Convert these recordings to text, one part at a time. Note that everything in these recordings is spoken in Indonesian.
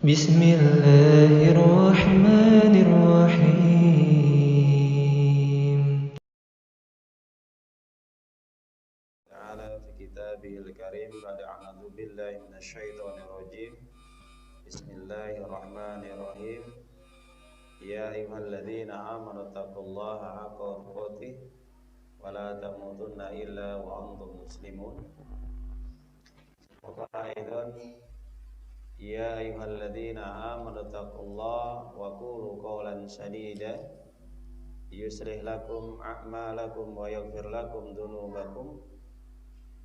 بسم الله الرحمن الرحيم. تعالى في كتابه الكريم بعد أعوذ بالله من الشيطان الرجيم. بسم الله الرحمن الرحيم. يا أيها الذين آمنوا اتقوا الله حق تقاته ولا تموتن إلا وأنتم مسلمون. وقال أيضا يا أيها الذين آمنوا اتقوا الله وقولوا قولا سديدا يصلح لكم أعمالكم ويغفر لكم ذنوبكم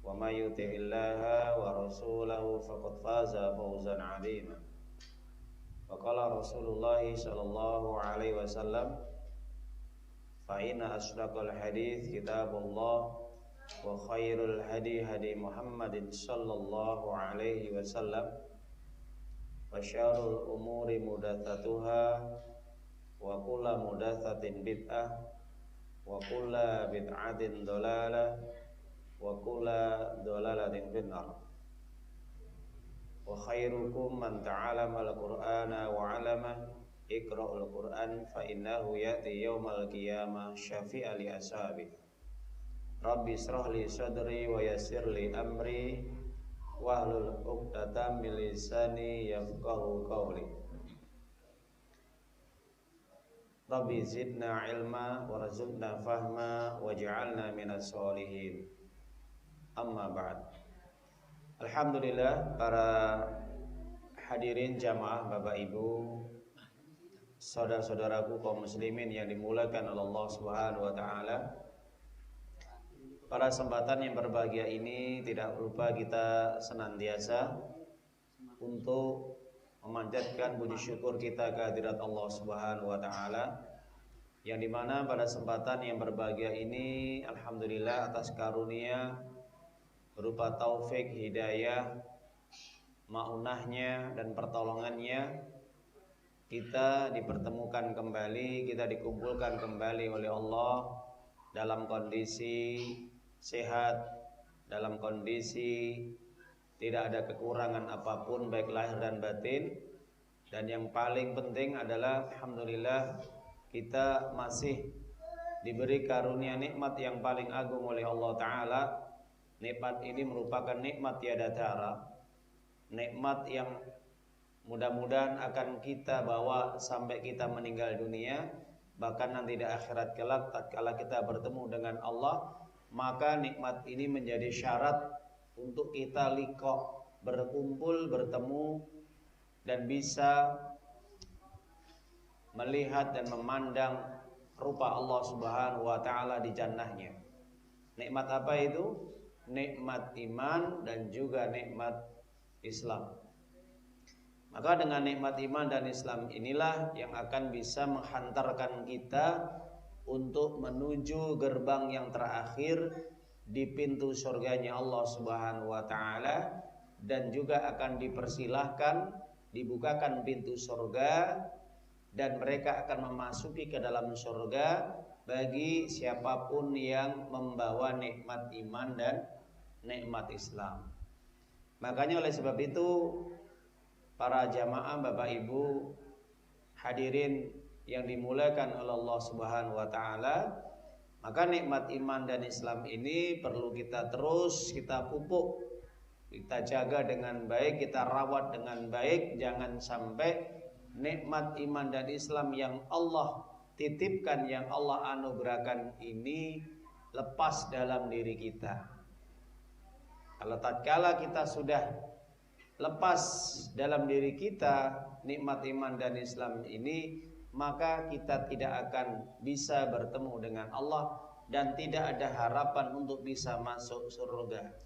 ومن يطع الله ورسوله فقد فاز فوزا عظيما. وقال رسول الله صلى الله عليه وسلم فإن أصدق الحديث كتاب الله وخير الهدي هدي محمد صلى الله عليه وسلم وشر الأمور محدثاتها وكل محدثة بدعة وكل بدعة ضلالة وكل ضلالة في النار. وخيركم من تعلم القرآن وعلمه اقرأ القرآن فإنه يأتي يوم القيامة شفيعا لأصحابه. ربي اشرح لي صدري ويسر لي أمري واحلل عقدة من لساني يفقهوا قولي. Rabbi zidna ilma warzuqna fahma waj'alna minas sholihin. Amma ba'd. Alhamdulillah, para hadirin jamaah Bapak Ibu, saudara-saudaraku kaum muslimin yang dimuliakan oleh Allah Subhanahu wa taala. Pada kesempatan yang berbahagia ini tidak lupa kita senantiasa untuk memanjatkan puji syukur kita kehadirat Allah Subhanahu wa taala, yang dimana pada kesempatan yang berbahagia ini alhamdulillah atas karunia berupa taufik, hidayah, ma'unahnya dan pertolongannya kita dipertemukan kembali, kita dikumpulkan kembali oleh Allah dalam kondisi sehat, dalam kondisi tidak ada kekurangan apapun baik lahir dan batin. Dan yang paling penting adalah alhamdulillah kita masih diberi karunia nikmat yang paling agung oleh Allah Ta'ala. Nikmat ini merupakan nikmat tiada tara, nikmat yang mudah-mudahan akan kita bawa sampai kita meninggal dunia. Bahkan nanti di akhirat kelak tatkala kita bertemu dengan Allah, maka nikmat ini menjadi syarat untuk kita liqa, berkumpul, bertemu dan bisa melihat dan memandang rupa Allah Subhanahu wa taala di jannahnya. Nikmat apa itu? Nikmat iman dan juga nikmat Islam. Maka dengan nikmat iman dan Islam inilah yang akan bisa menghantarkan kita untuk menuju gerbang yang terakhir di pintu surganya Allah Subhanahu wa taala, dan juga akan dipersilahkan dibukakan pintu surga dan mereka akan memasuki ke dalam surga bagi siapapun yang membawa nikmat iman dan nikmat Islam. Makanya oleh sebab itu para jamaah Bapak Ibu hadirin yang dimuliakan oleh Allah Subhanahu wa taala, maka nikmat iman dan Islam ini perlu kita terus kita pupuk, kita jaga dengan baik, kita rawat dengan baik. Jangan sampai nikmat iman dan Islam yang Allah titipkan, yang Allah anugerahkan ini lepas dalam diri kita. Kalau tatkala kita sudah lepas dalam diri kita nikmat iman dan Islam ini, maka kita tidak akan bisa bertemu dengan Allah dan tidak ada harapan untuk bisa masuk surga.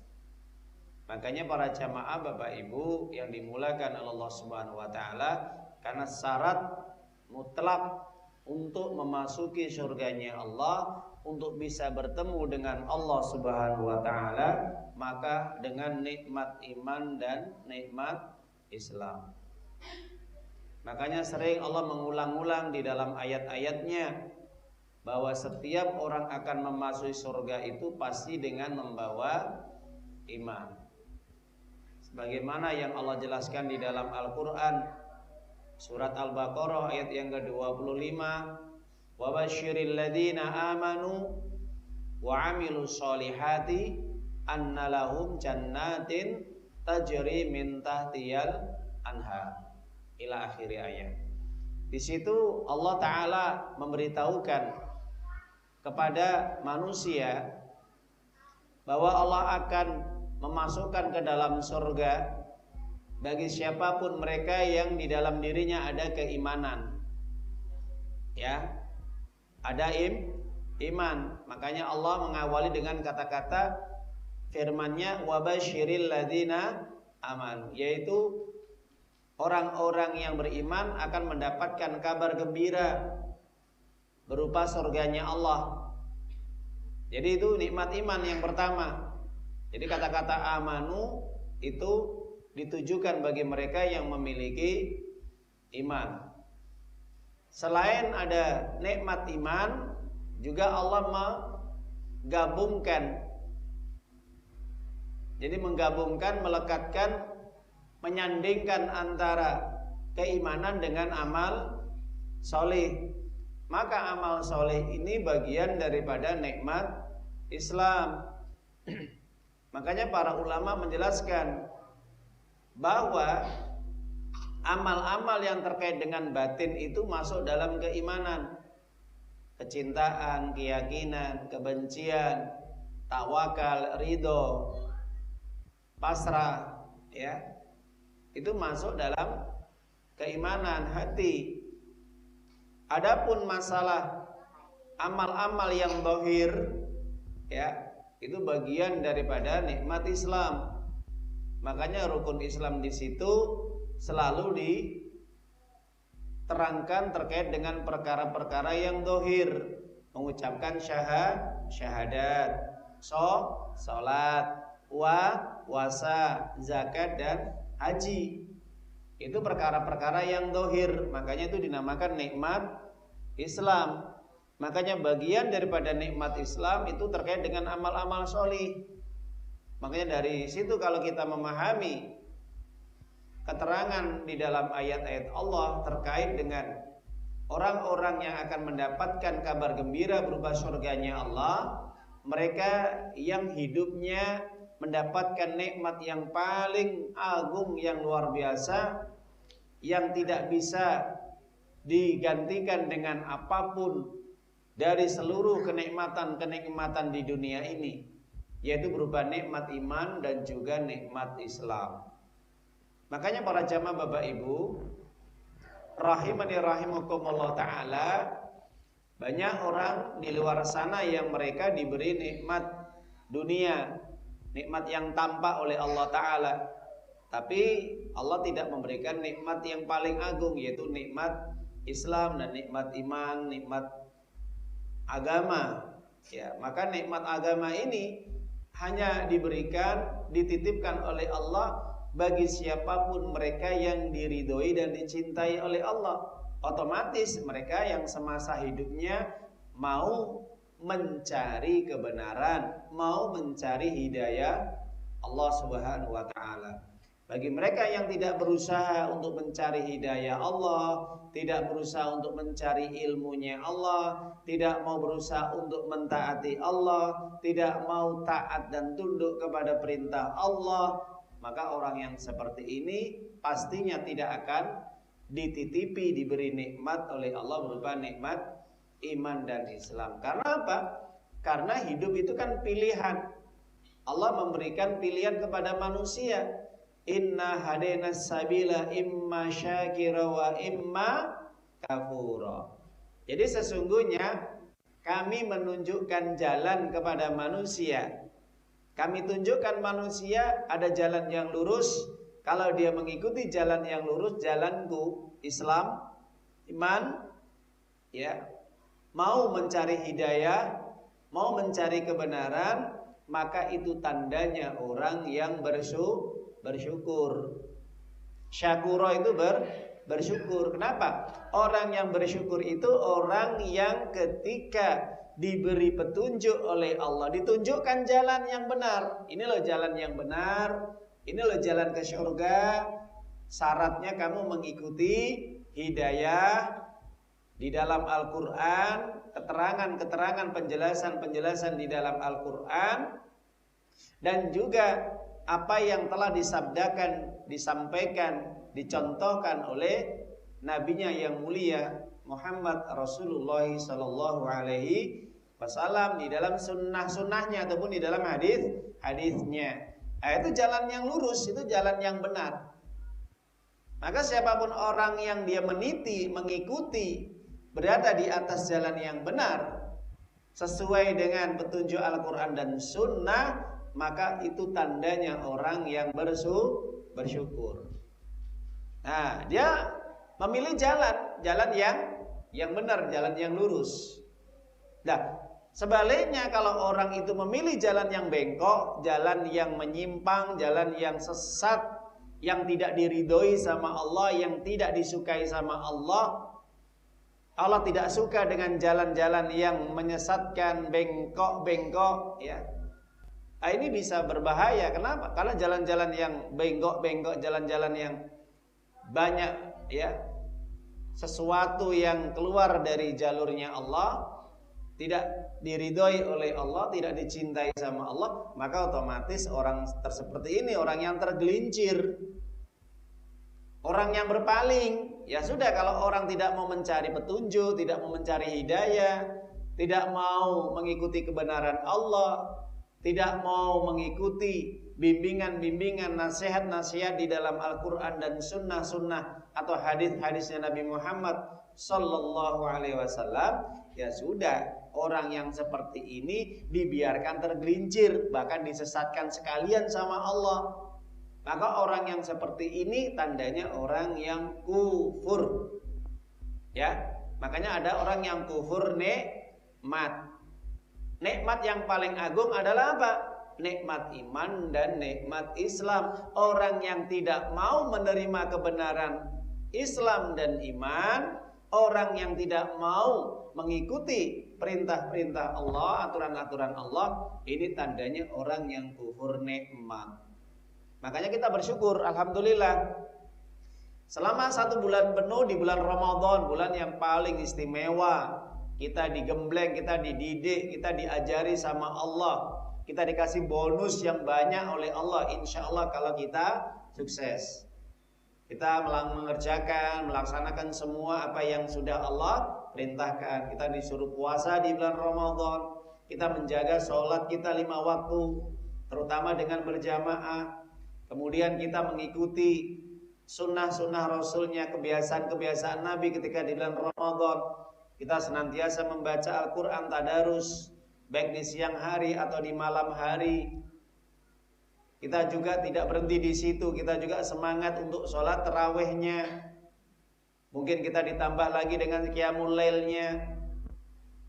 Makanya para jamaah Bapak Ibu yang dimuliakan oleh Allah Subhanahu wa taala, karena syarat mutlak untuk memasuki surganya Allah, untuk bisa bertemu dengan Allah Subhanahu wa taala, maka dengan nikmat iman dan nikmat Islam. Makanya sering Allah mengulang-ulang di dalam ayat-ayatnya bahwa setiap orang akan memasuki surga itu pasti dengan membawa iman. Sebagaimana yang Allah jelaskan di dalam Al-Quran Surat Al-Baqarah ayat yang ke-25, wa basyiril ladzina amanu wa amilus solihati anna lahum jannatin tajri min tahtiyal anhar ila akhir ayat. Di situ Allah Ta'ala memberitahukan kepada manusia bahwa Allah akan memasukkan ke dalam surga bagi siapapun mereka yang di dalam dirinya ada keimanan. Ya, ada iman. Makanya Allah mengawali dengan kata-kata firman-Nya wa basyiril ladzina amanu, yaitu orang-orang yang beriman akan mendapatkan kabar gembira berupa surganya Allah. Jadi itu nikmat iman yang pertama. Jadi kata-kata amanu itu ditujukan bagi mereka yang memiliki iman. Selain ada nikmat iman, juga Allah menggabungkan, melekatkan, menyandingkan antara keimanan dengan amal soleh. Maka amal soleh ini bagian daripada nikmat Islam. Makanya para ulama menjelaskan bahwa amal-amal yang terkait dengan batin itu masuk dalam keimanan. Kecintaan, keyakinan, kebencian, tawakal, ridho, pasrah, ya, itu masuk dalam keimanan hati. Adapun masalah amal-amal yang zahir, ya, itu bagian daripada nikmat Islam. Makanya rukun Islam di situ selalu diterangkan terkait dengan perkara-perkara yang zahir, mengucapkan syahadat, salat, puasa, zakat dan haji. Itu perkara-perkara yang zahir, makanya itu dinamakan nikmat Islam. Makanya bagian daripada nikmat Islam itu terkait dengan amal-amal sholih. Makanya dari situ kalau kita memahami keterangan di dalam ayat-ayat Allah terkait dengan orang-orang yang akan mendapatkan kabar gembira berupa surganya Allah, mereka yang hidupnya mendapatkan nikmat yang paling agung, yang luar biasa, yang tidak bisa digantikan dengan apapun dari seluruh kenikmatan-kenikmatan di dunia ini, yaitu berupa nikmat iman dan juga nikmat Islam. Makanya para jamaah Bapak Ibu rahimani rahimakumullah taala, banyak orang di luar sana yang mereka diberi nikmat dunia, nikmat yang tampak oleh Allah Ta'ala, tapi Allah tidak memberikan nikmat yang paling agung, yaitu nikmat Islam dan nikmat iman, nikmat agama. Ya, maka nikmat agama ini hanya diberikan, dititipkan oleh Allah bagi siapapun mereka yang diridhoi dan dicintai oleh Allah. Otomatis mereka yang semasa hidupnya mau mencari kebenaran, mau mencari hidayah Allah Subhanahu wa taala. Bagi mereka yang tidak berusaha untuk mencari hidayah Allah, tidak berusaha untuk mencari ilmunya Allah, tidak mau berusaha untuk mentaati Allah, tidak mau taat dan tunduk kepada perintah Allah, maka orang yang seperti ini pastinya tidak akan dititipi, diberi nikmat oleh Allah berupa nikmat iman dan Islam. Karena apa? Karena hidup itu kan pilihan. Allah memberikan pilihan kepada manusia. Inna hadainas sabila imma syakira wa imma kafura. Jadi sesungguhnya kami menunjukkan jalan kepada manusia. Kami tunjukkan manusia ada jalan yang lurus. Kalau dia mengikuti jalan yang lurus, jalanku Islam, iman, ya, mau mencari hidayah, mau mencari kebenaran, maka itu tandanya orang yang bersyukur. Syakura itu bersyukur. Kenapa? Orang yang bersyukur itu orang yang ketika diberi petunjuk oleh Allah, ditunjukkan jalan yang benar. Ini loh jalan yang benar, ini loh jalan ke surga. Syaratnya kamu mengikuti hidayah di dalam Al-Quran, keterangan-keterangan, penjelasan-penjelasan di dalam Al-Quran, dan juga apa yang telah disabdakan, disampaikan, dicontohkan oleh nabinya yang mulia Muhammad Rasulullah Sallallahu Alaihi Wasallam di dalam sunnah-sunnahnya ataupun di dalam hadis-hadisnya. Nah, itu jalan yang lurus, itu jalan yang benar. Maka siapapun orang yang dia meniti, mengikuti, berada di atas jalan yang benar sesuai dengan petunjuk Al-Quran dan Sunnah, maka itu tandanya orang yang bersyukur. Nah, dia memilih jalan yang benar, jalan yang lurus. Nah, sebaliknya kalau orang itu memilih jalan yang bengkok, jalan yang menyimpang, jalan yang sesat, yang tidak diridhoi sama Allah, yang tidak disukai sama Allah, Allah tidak suka dengan jalan-jalan yang menyesatkan, bengkok-bengkok, ya. Nah, ini bisa berbahaya. Kenapa? Karena jalan-jalan yang bengkok-bengkok, jalan-jalan yang banyak, ya, sesuatu yang keluar dari jalurnya Allah, tidak diridhoi oleh Allah, tidak dicintai sama Allah, maka otomatis orang seperti ini orang yang tergelincir, orang yang berpaling. Ya sudah, kalau orang tidak mau mencari petunjuk, tidak mau mencari hidayah, tidak mau mengikuti kebenaran Allah, tidak mau mengikuti bimbingan-bimbingan, nasihat-nasihat di dalam Al-Quran dan sunnah-sunnah atau hadis-hadisnya Nabi Muhammad Sallallahu Alaihi Wasallam, ya sudah, orang yang seperti ini dibiarkan tergelincir, bahkan disesatkan sekalian sama Allah. Maka orang yang seperti ini tandanya orang yang kufur. Ya, makanya ada orang yang kufur nikmat. Nikmat yang paling agung adalah apa? Nikmat iman dan nikmat Islam. Orang yang tidak mau menerima kebenaran Islam dan iman, orang yang tidak mau mengikuti perintah-perintah Allah, aturan-aturan Allah, ini tandanya orang yang kufur nikmat. Makanya kita bersyukur, alhamdulillah, selama 1 bulan penuh di bulan Ramadan, bulan yang paling istimewa, kita digembleng, kita dididik, kita diajari sama Allah, kita dikasih bonus yang banyak oleh Allah, insya Allah kalau kita sukses. Kita mengerjakan, melaksanakan semua apa yang sudah Allah perintahkan. Kita disuruh puasa di bulan Ramadan, kita menjaga sholat kita 5 waktu, terutama dengan berjamaah. Kemudian kita mengikuti sunnah-sunnah Rasulnya, kebiasaan-kebiasaan Nabi ketika di bulan Ramadan. Kita senantiasa membaca Al-Quran tadarus, baik di siang hari atau di malam hari. Kita juga tidak berhenti di situ, kita juga semangat untuk sholat tarawihnya. Mungkin kita ditambah lagi dengan qiyamul lailnya,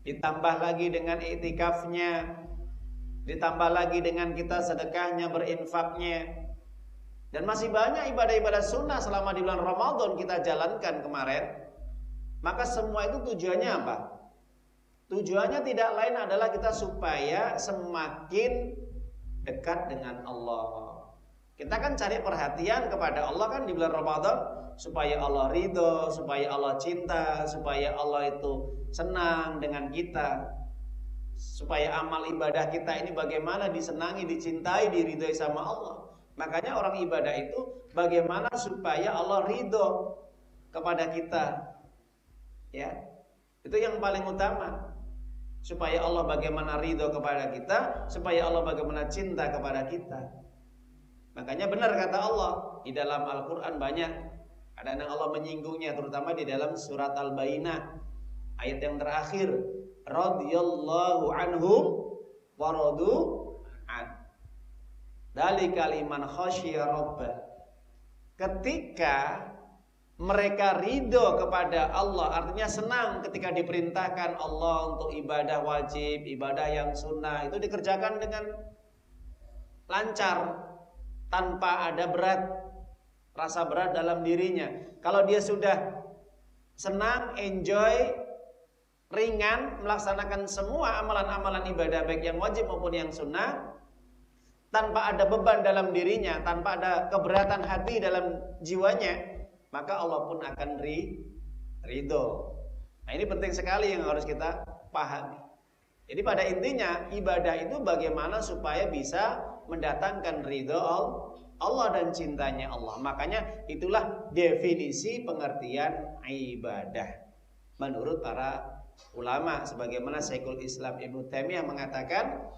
ditambah lagi dengan iktikafnya, ditambah lagi dengan kita sedekahnya, berinfaknya. Dan masih banyak ibadah-ibadah sunnah selama di bulan Ramadan kita jalankan kemarin. Maka semua itu tujuannya apa? Tujuannya tidak lain adalah kita supaya semakin dekat dengan Allah. Kita kan cari perhatian kepada Allah kan di bulan Ramadan, supaya Allah ridho, supaya Allah cinta, supaya Allah itu senang dengan kita, supaya amal ibadah kita ini bagaimana disenangi, dicintai, diridhoi sama Allah. Makanya orang ibadah itu bagaimana supaya Allah ridho kepada kita, ya, itu yang paling utama. Supaya Allah bagaimana ridho kepada kita, supaya Allah bagaimana cinta kepada kita. Makanya benar kata Allah di dalam Al-Quran banyak kadang-kadang Allah menyinggungnya, terutama di dalam surat Al-Bayyinah ayat yang terakhir, radhiyallahu anhum wa radu an. Dzalika liman khasyiya rabbah. Ketika mereka ridho kepada Allah, artinya senang ketika diperintahkan Allah untuk ibadah wajib, ibadah yang sunnah, itu dikerjakan dengan lancar, tanpa ada rasa berat dalam dirinya. Kalau dia sudah senang, enjoy, ringan, melaksanakan semua amalan-amalan ibadah baik yang wajib maupun yang sunnah, tanpa ada beban dalam dirinya, tanpa ada keberatan hati dalam jiwanya, maka Allah pun akan ridho. Nah, ini penting sekali yang harus kita pahami. Jadi pada intinya ibadah itu bagaimana supaya bisa mendatangkan ridho Allah dan cintanya Allah. Makanya itulah definisi pengertian ibadah menurut para ulama, sebagaimana Syekhul Islam Ibnu Taimiyah mengatakan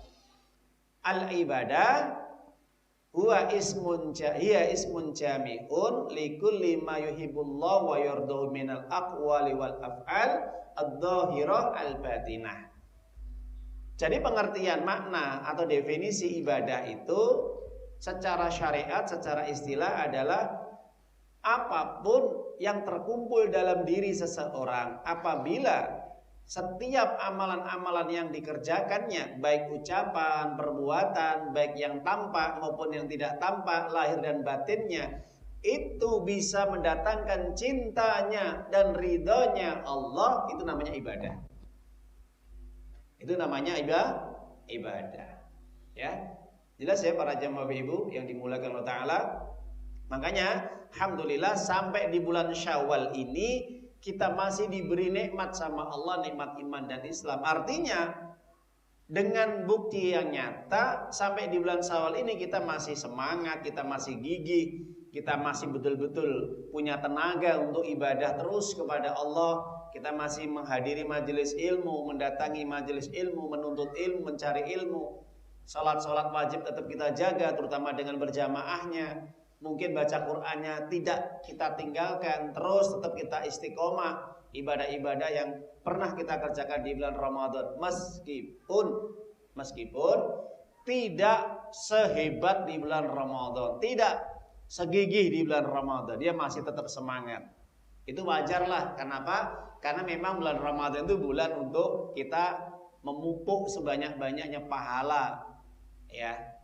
al-ibadah huwa ismun jami'un likulli ma yuhibbullah wa yardahu minal aqwali wal af'al adh-dhahirah al-batinah. Jadi pengertian makna atau definisi ibadah itu secara syariat, secara istilah adalah apapun yang terkumpul dalam diri seseorang apabila setiap amalan-amalan yang dikerjakannya, baik ucapan, perbuatan, baik yang tampak maupun yang tidak tampak, lahir dan batinnya, itu bisa mendatangkan cintanya dan ridhonya Allah, itu namanya ibadah. Itu namanya ibadah. Ya. Jelas ya para jamaah ibu yang dimuliakan Allah Ta'ala. Makanya alhamdulillah sampai di bulan Syawal ini kita masih diberi nikmat sama Allah, nikmat iman dan Islam. Artinya dengan bukti yang nyata sampai di bulan Syawal ini kita masih semangat, kita masih gigih, kita masih betul-betul punya tenaga untuk ibadah terus kepada Allah. Kita masih menghadiri majelis ilmu, mendatangi majelis ilmu, menuntut ilmu, mencari ilmu. Salat-salat wajib tetap kita jaga, terutama dengan berjamaahnya. Mungkin baca Qur'annya tidak kita tinggalkan, terus tetap kita istiqomah. Ibadah-ibadah yang pernah kita kerjakan di bulan Ramadan, meskipun tidak sehebat di bulan Ramadan, tidak segigih di bulan Ramadan, dia masih tetap semangat. Itu wajarlah. Kenapa? Karena memang bulan Ramadan itu bulan untuk kita memupuk sebanyak-banyaknya pahala. Ya.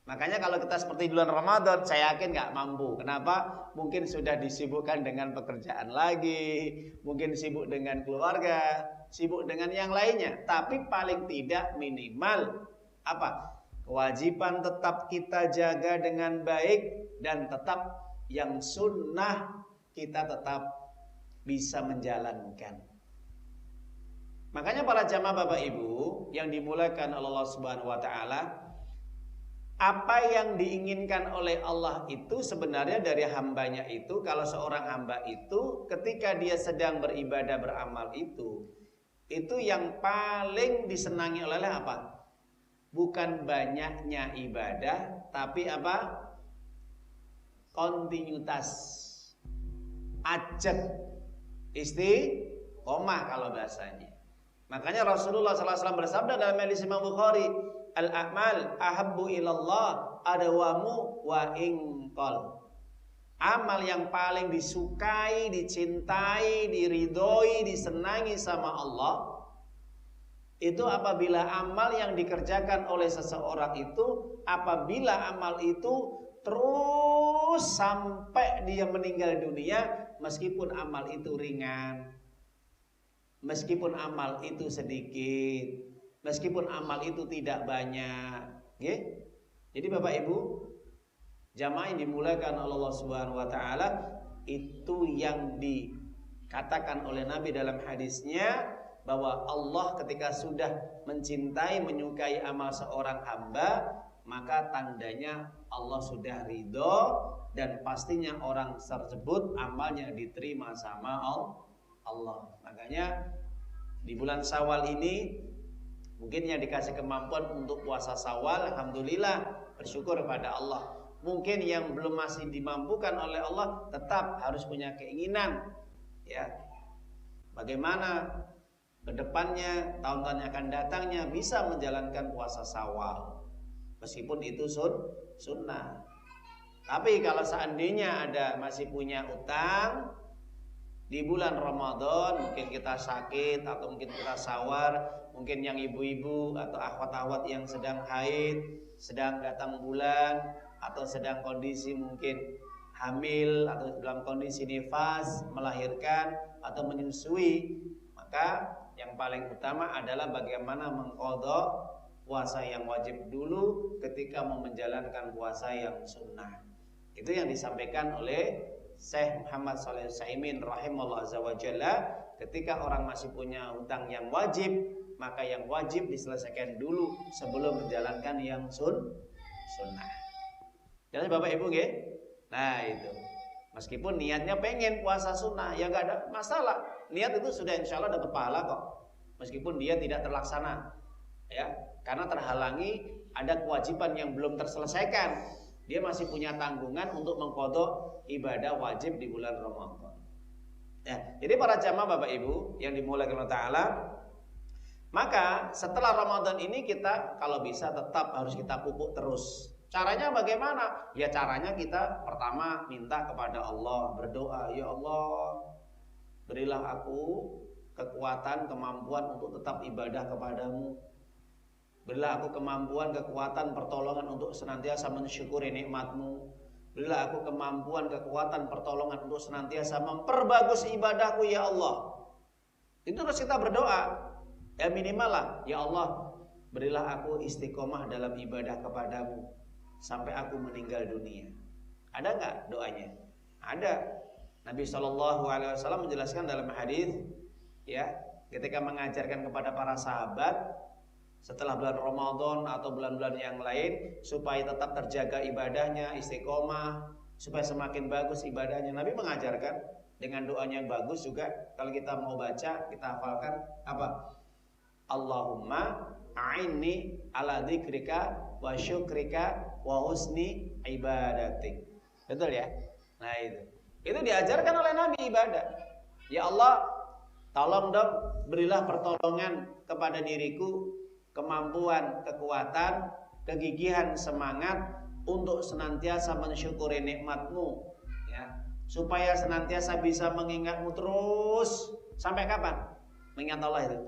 Makanya kalau kita seperti bulan Ramadan, saya yakin nggak mampu. Kenapa? Mungkin sudah disibukkan dengan pekerjaan lagi, mungkin sibuk dengan keluarga, sibuk dengan yang lainnya. Tapi paling tidak minimal apa? Kewajiban tetap kita jaga dengan baik, dan tetap yang sunnah kita tetap bisa menjalankan. Makanya para jamaah Bapak Ibu yang dimuliakan oleh Allah Subhanahu wa taala, apa yang diinginkan oleh Allah itu sebenarnya dari hambanya itu, kalau seorang hamba itu ketika dia sedang beribadah beramal itu yang paling disenangi oleh apa? Bukan banyaknya ibadah, tapi apa? Kontinuitas, ajat, istiqomah kalau bahasanya. Makanya Rasulullah SAW bersabda dalam hadis Imam Bukhari, al-a'mal ahabbu ilallah adawamu wa inqal. Amal yang paling disukai, dicintai, diridhoi, disenangi sama Allah itu apabila amal yang dikerjakan oleh seseorang itu, apabila amal itu terus sampai dia meninggal dunia, meskipun amal itu ringan, meskipun amal itu sedikit, meskipun amal itu tidak banyak. Okay? Jadi Bapak Ibu jamaah yang dimuliakan Allah Subhanahu wa taala, itu yang dikatakan oleh Nabi dalam hadisnya, bahwa Allah ketika sudah mencintai, menyukai amal seorang hamba, maka tandanya Allah sudah ridho, dan pastinya orang tersebut amalnya diterima sama Allah. Makanya di bulan Syawal ini mungkin yang dikasih kemampuan untuk puasa Syawal, alhamdulillah, bersyukur kepada Allah. Mungkin yang belum masih dimampukan oleh Allah, tetap harus punya keinginan, ya, bagaimana kedepannya, tahun-tahun yang akan datangnya bisa menjalankan puasa Syawal, meskipun itu sunnah. Tapi kalau seandainya ada masih punya utang di bulan Ramadan, mungkin kita sakit atau mungkin kita sawar, mungkin yang ibu-ibu atau akhwat-akhwat yang sedang haid, sedang datang bulan, atau sedang kondisi mungkin hamil atau dalam kondisi nifas, melahirkan atau menyusui, maka yang paling utama adalah bagaimana mengqadha puasa yang wajib dulu ketika mau menjalankan puasa yang sunnah. Itu yang disampaikan oleh Syekh Muhammad Shalih Al-Utsaimin rahimahullah azza wa jalla, ketika orang masih punya hutang yang wajib, maka yang wajib diselesaikan dulu sebelum menjalankan yang sunnah. Jadi Bapak Ibu nggih? Nah, itu. Meskipun niatnya pengen puasa sunnah, ya nggak ada masalah. Niat itu sudah insya Allah dapat pahala kok. Meskipun dia tidak terlaksana, ya, karena terhalangi ada kewajiban yang belum terselesaikan. Dia masih punya tanggungan untuk mengqadha ibadah wajib di bulan Ramadan. Ya, jadi para jamaah Bapak Ibu yang dimuliakan Allah Ta'ala, maka setelah Ramadan ini kita kalau bisa tetap harus kita pupuk terus. Caranya bagaimana? Ya caranya kita pertama minta kepada Allah, berdoa, ya Allah, berilah aku kekuatan, kemampuan untuk tetap ibadah kepadamu. Berilah aku kemampuan, kekuatan, pertolongan untuk senantiasa mensyukuri nikmat-Mu. Berilah aku kemampuan, kekuatan, pertolongan untuk senantiasa memperbagus ibadahku ya Allah. Itu terus kita berdoa. Ya minimal lah, ya Allah, berilah aku istiqomah dalam ibadah kepadamu sampai aku meninggal dunia. Ada nggak doanya? Ada. Nabi SAW menjelaskan dalam hadis, ya, ketika mengajarkan kepada para sahabat setelah bulan Ramadan atau bulan-bulan yang lain supaya tetap terjaga ibadahnya, istiqomah, supaya semakin bagus ibadahnya. Nabi mengajarkan dengan doanya yang bagus juga. Kalau kita mau baca, kita hafalkan apa? Allahumma a'inni ala dzikrika wa syukrika wa husni ibadatik. Betul ya? Nah itu diajarkan oleh Nabi ibadah. Ya Allah, tolong dong berilah pertolongan kepada diriku, kemampuan, kekuatan, kegigihan, semangat untuk senantiasa mensyukuri nikmat-Mu, ya, supaya senantiasa bisa mengingat-Mu terus. Sampai kapan mengingat Allah itu?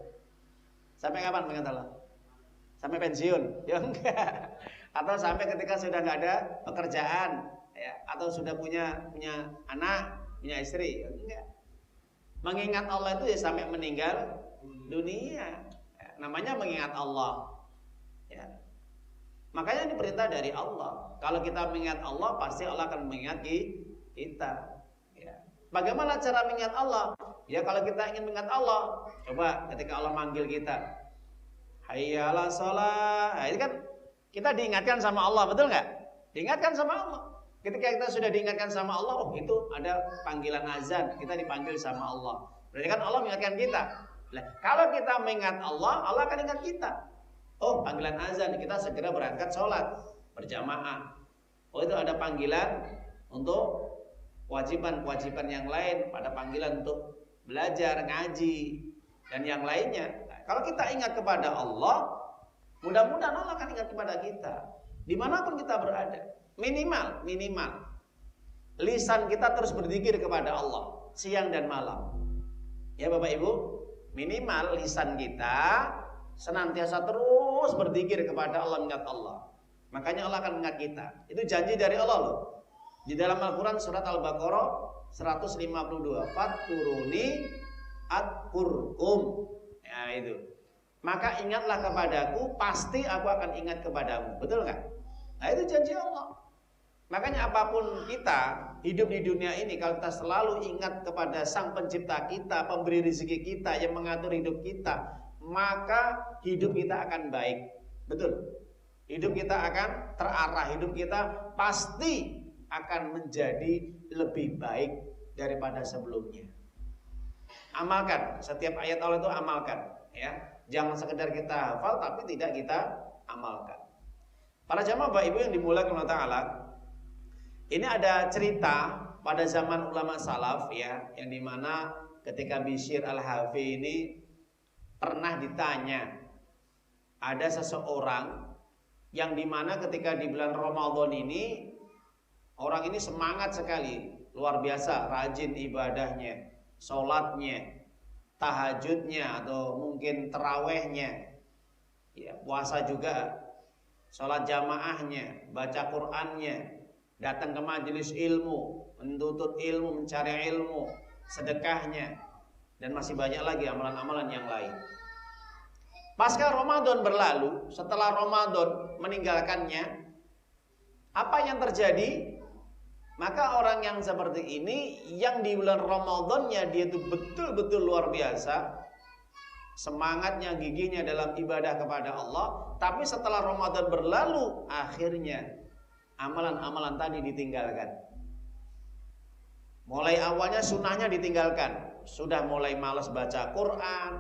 Sampai kapan mengingat Allah? Sampai pensiun? Ya enggak. Atau sampai ketika sudah nggak ada pekerjaan, ya, atau sudah punya anak, punya istri? Ya enggak. Mengingat Allah itu ya sampai meninggal dunia. Namanya mengingat Allah, ya. Makanya ini perintah dari Allah. Kalau kita mengingat Allah, pasti Allah akan mengingat kita, ya. Bagaimana cara mengingat Allah? Ya kalau kita ingin mengingat Allah, coba ketika Allah manggil kita, hayya 'alas shalah, nah, ini kan kita diingatkan sama Allah, betul nggak? Diingatkan sama Allah. Ketika kita sudah diingatkan sama Allah, oh itu ada panggilan azan, kita dipanggil sama Allah. Berarti kan Allah mengingatkan kita. Nah, kalau kita mengingat Allah, Allah akan ingat kita. Oh, panggilan azan, kita segera berangkat sholat berjamaah. Oh, itu ada panggilan untuk kewajiban-kewajiban yang lain, pada panggilan untuk belajar, ngaji, dan yang lainnya. Nah, kalau kita ingat kepada Allah, mudah-mudahan Allah akan ingat kepada kita. Dimanapun kita berada, minimal lisan kita terus berzikir kepada Allah siang dan malam. Ya Bapak Ibu, minimal lisan kita senantiasa terus berzikir kepada Allah, mengingat Allah. Makanya Allah akan mengingat kita. Itu janji dari Allah loh. Di dalam Al-Quran surat Al-Baqarah 152, Fathuruni adkurkum. Ya itu. Maka ingatlah kepadaku, pasti aku akan ingat kepadamu. Betul nggak? Nah itu janji Allah. Makanya apapun kita hidup di dunia ini, kalau kita selalu ingat kepada Sang Pencipta kita, pemberi rezeki kita, yang mengatur hidup kita, maka hidup kita akan baik. Betul. Hidup kita akan terarah, hidup kita pasti akan menjadi lebih baik daripada sebelumnya. Amalkan setiap ayat Allah itu, amalkan, ya. Jangan sekedar kita hafal tapi tidak kita amalkan. Para jamaah Bapak Ibu yang dimuliakan Allah Ta'ala, ini ada cerita pada zaman ulama salaf, ya, yang dimana ketika Bishr al-Hafi ini pernah ditanya, ada seseorang yang dimana ketika di bulan Ramadan ini orang ini semangat sekali, luar biasa, rajin ibadahnya, sholatnya, tahajudnya atau mungkin terawihnya, ya, puasa juga, sholat jamaahnya, baca Qur'annya, datang ke majelis ilmu, menuntut ilmu, mencari ilmu, sedekahnya, dan masih banyak lagi amalan-amalan yang lain. Pasca Ramadan berlalu, setelah Ramadan meninggalkannya, apa yang terjadi? Maka orang yang seperti ini, yang di bulan Ramadannya dia itu betul-betul luar biasa, semangatnya, giginya dalam ibadah kepada Allah, tapi setelah Ramadan berlalu, akhirnya amalan-amalan tadi ditinggalkan. Mulai awalnya sunnahnya ditinggalkan, sudah mulai malas baca Quran,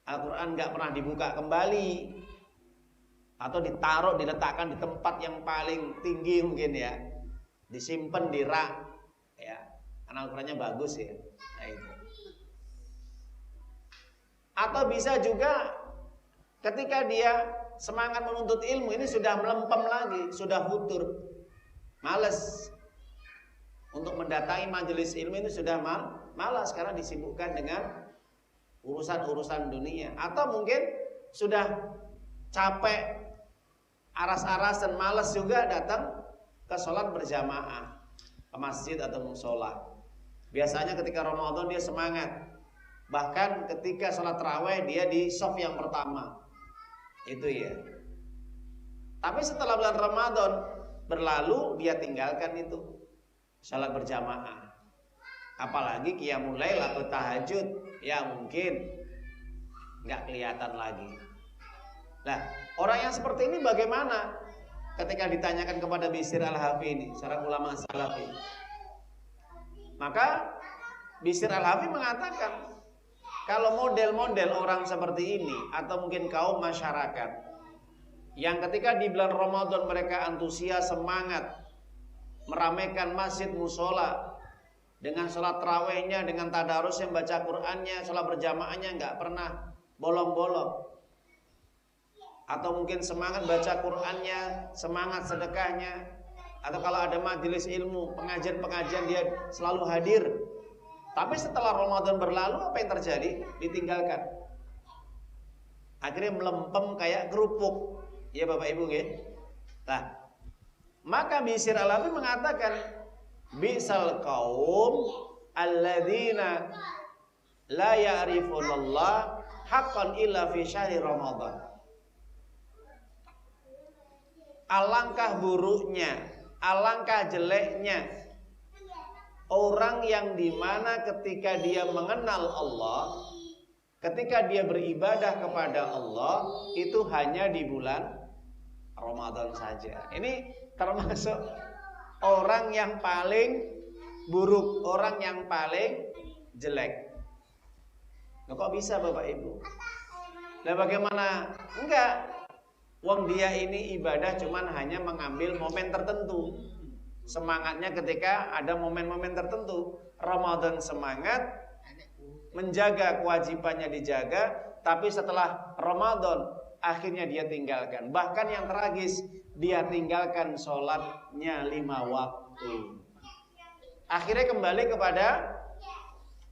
Al-Quran gak pernah dibuka kembali, atau ditaruh, diletakkan di tempat yang paling tinggi mungkin ya, disimpan di rak ya, karena Al-Qurannya bagus ya. Nah itu. Atau bisa juga ketika dia semangat menuntut ilmu ini sudah melempem lagi, sudah futur, malas untuk mendatangi majelis ilmu, ini sudah malas karena disibukkan dengan urusan-urusan dunia. Atau mungkin sudah capek, aras-arasan, malas juga datang ke sholat berjamaah, ke masjid atau musola. Biasanya ketika Ramadan dia semangat, bahkan ketika sholat tarawih dia di shaf yang pertama, itu ya. Tapi setelah bulan Ramadan berlalu, dia tinggalkan itu sholat berjamaah. Apalagi qiyamul lail atau tahajud, ya mungkin nggak kelihatan lagi. Nah, orang yang seperti ini bagaimana? Ketika ditanyakan kepada Bishr Al-Hafi ini, seorang ulama salafi, maka Bishr Al-Hafi mengatakan, kalau model-model orang seperti ini, atau mungkin kaum masyarakat yang ketika di bulan Ramadan mereka antusias, semangat meramaikan masjid musola dengan sholat tarawihnya, dengan tadarusnya, baca Qur'annya, sholat berjamaahnya nggak pernah bolong-bolong. Atau mungkin semangat baca Qur'annya, semangat sedekahnya, atau kalau ada majelis ilmu, pengajian-pengajian dia selalu hadir. Tapi setelah Ramadan berlalu, apa yang terjadi? Ditinggalkan. Akhirnya melempem kayak kerupuk. Ya Bapak Ibu ya. Nah, maka Bishr Al-Hafi mengatakan, Bisal kaum alladzina la ya'rifunallah haqqan illa fi syahri Ramadan. Alangkah buruknya, alangkah jeleknya orang yang dimana ketika dia mengenal Allah, ketika dia beribadah kepada Allah, itu hanya di bulan Ramadan saja. Ini termasuk orang yang paling buruk, orang yang paling jelek. Nah, kok bisa Bapak Ibu? Nah bagaimana? Enggak. Wong dia ini ibadah cuman hanya mengambil momen tertentu. Semangatnya ketika ada momen-momen tertentu. Ramadan semangat, menjaga kewajibannya dijaga, tapi setelah Ramadan akhirnya dia tinggalkan. Bahkan yang tragis, dia tinggalkan sholatnya 5 waktu. Akhirnya kembali kepada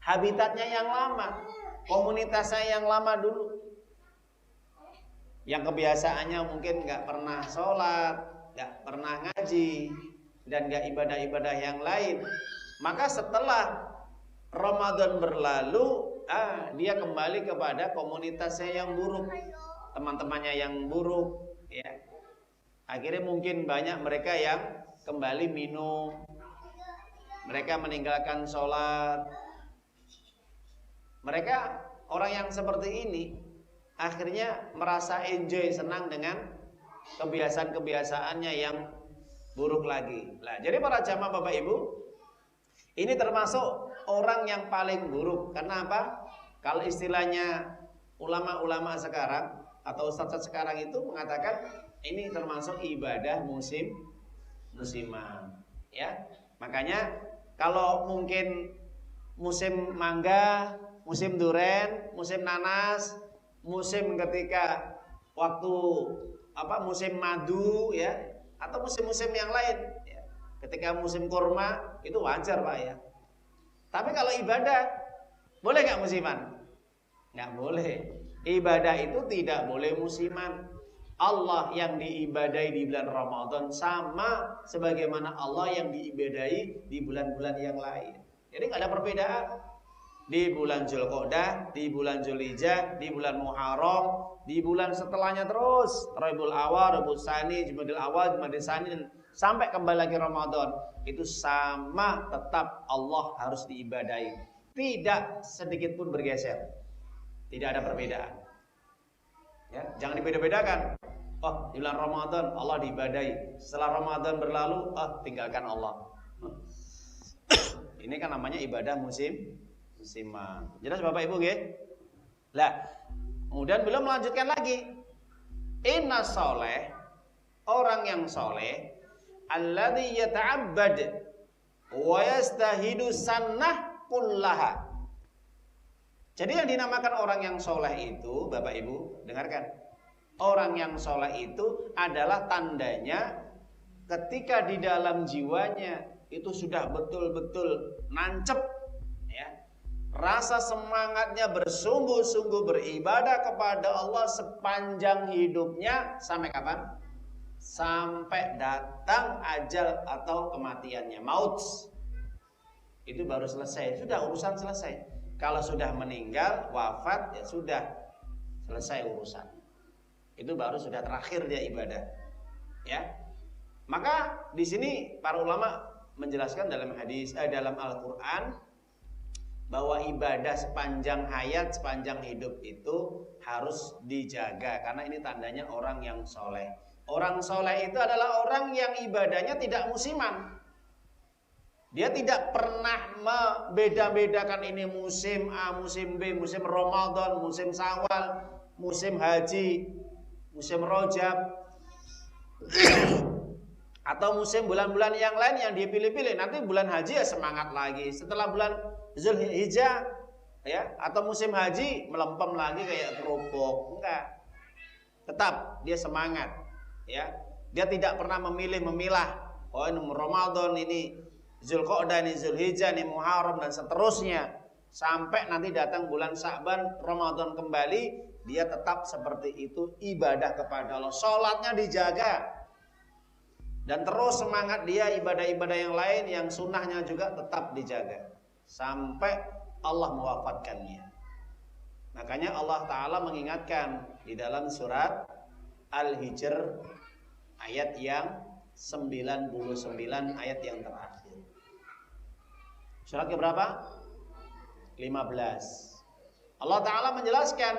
habitatnya yang lama, komunitasnya yang lama dulu, yang kebiasaannya mungkin gak pernah sholat, gak pernah ngaji, dan gak ibadah-ibadah yang lain. Maka setelah Ramadan berlalu, dia kembali kepada komunitasnya yang buruk, teman-temannya yang buruk ya. Akhirnya mungkin banyak mereka yang kembali minum, mereka meninggalkan sholat. Mereka orang yang seperti ini akhirnya merasa enjoy, senang dengan kebiasaan-kebiasaannya yang buruk lagi. Nah, jadi para jamaah Bapak Ibu, ini termasuk orang yang paling buruk. Karena apa? Kalau istilahnya ulama-ulama sekarang atau ustadz sekarang itu mengatakan ini termasuk ibadah musiman, ya. Makanya kalau mungkin musim mangga, musim duren, musim nanas, musim ketika waktu musim madu ya, atau musim-musim yang lain ya. Ketika musim kurma itu wajar Pak ya. Tapi kalau ibadah boleh nggak musiman? Nggak boleh. Ibadah itu tidak boleh musiman. Allah yang diibadahi di bulan Ramadan sama sebagaimana Allah yang diibadahi di bulan-bulan yang lain. Jadi nggak ada perbedaan. Di bulan Dzulqa'dah, di bulan Dzulhijjah, di bulan Muharram, di bulan setelahnya terus, Rabiul Awal, Rabiul Tsani, Jumadil Awal, Jumadil Tsani, dan sampai kembali lagi Ramadan, itu sama tetap Allah harus diibadahi. Tidak sedikit pun bergeser. Tidak ada perbedaan. Ya, jangan dibeda-bedakan. Oh, di bulan Ramadan Allah diibadahi. Setelah Ramadan berlalu, tinggalkan Allah. Ini kan namanya ibadah musiman. Jelas Bapak Ibu nggih? Lah, kemudian beliau melanjutkan lagi. Inna soleh, orang yang soleh, alladzi yata'abbad wa yastahidu sannah kullaha. Jadi yang dinamakan orang yang soleh itu, Bapak Ibu, dengarkan. Orang yang soleh itu adalah tandanya ketika di dalam jiwanya itu sudah betul-betul nancep, ya. Rasa semangatnya bersungguh-sungguh beribadah kepada Allah sepanjang hidupnya. Sampai kapan? Sampai datang ajal atau kematiannya, maut. Itu baru selesai, sudah urusan selesai. Kalau sudah meninggal, wafat, ya sudah selesai urusan. Itu baru sudah terakhir dia ibadah. Ya. Maka di sini para ulama menjelaskan dalam hadis, dalam Al-Qur'an bahwa ibadah sepanjang hayat, sepanjang hidup itu harus dijaga karena ini tandanya orang yang soleh. Orang soleh itu adalah orang yang ibadahnya tidak musiman. Dia tidak pernah membeda-bedakan ini musim A, musim B, musim Ramadan, musim Syawal, musim haji, musim Rajab, atau musim bulan-bulan yang lain yang dia pilih-pilih. Nanti bulan haji ya semangat lagi. Setelah bulan Zulhijjah ya, atau musim haji melempem lagi kayak kerupuk. Enggak. Tetap dia semangat ya. Dia tidak pernah memilah. Oh ini Ramadan, ini Zulqa'dah, ini Zulhijjah, ini Muharram dan seterusnya. Sampai nanti datang bulan Sya'ban, Ramadan kembali, dia tetap seperti itu ibadah kepada Allah. Sholatnya dijaga. Dan terus semangat dia ibadah-ibadah yang lain yang sunnahnya juga tetap dijaga. Sampai Allah mewafatkannya. Makanya Allah Ta'ala mengingatkan di dalam surat Al-Hijr ayat yang 99, ayat yang terakhir. Surat ke berapa? 15. Allah Ta'ala menjelaskan,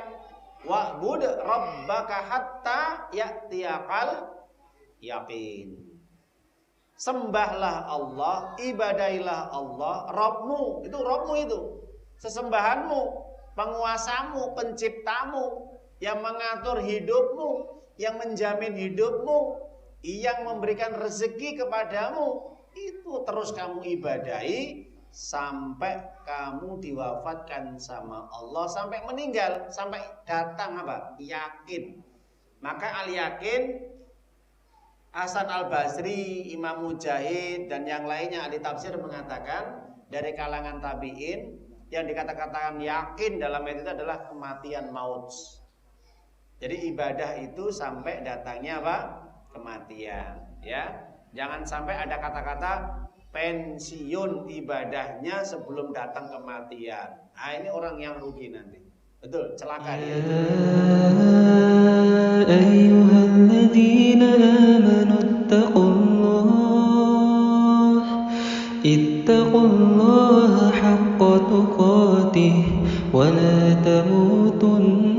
wa'bud rabbaka hatta ya'tiyakal yaqin. Sembahlah Allah, ibadailah Allah, Rabbmu, itu Rabbmu itu, sesembahanmu, penguasamu, penciptamu, yang mengatur hidupmu, yang menjamin hidupmu, yang memberikan rezeki kepadamu, itu terus kamu ibadahi sampai kamu diwafatkan sama Allah, sampai meninggal, sampai datang apa? Yakin. Maka al-yakin, Hasan al-Basri, Imam Mujahid dan yang lainnya ahli tafsir mengatakan dari kalangan tabi'in yang dikatakan yakin dalam ayat itu adalah kematian maut. Jadi ibadah itu sampai datangnya apa? Kematian, ya. Jangan sampai ada kata-kata pensiun ibadahnya sebelum datang kematian. Nah, ini orang yang rugi nanti. Betul, celaka dia. Ayyuhalladzina amanu ittaqullaha haqqa tuqatih wa la tamutunna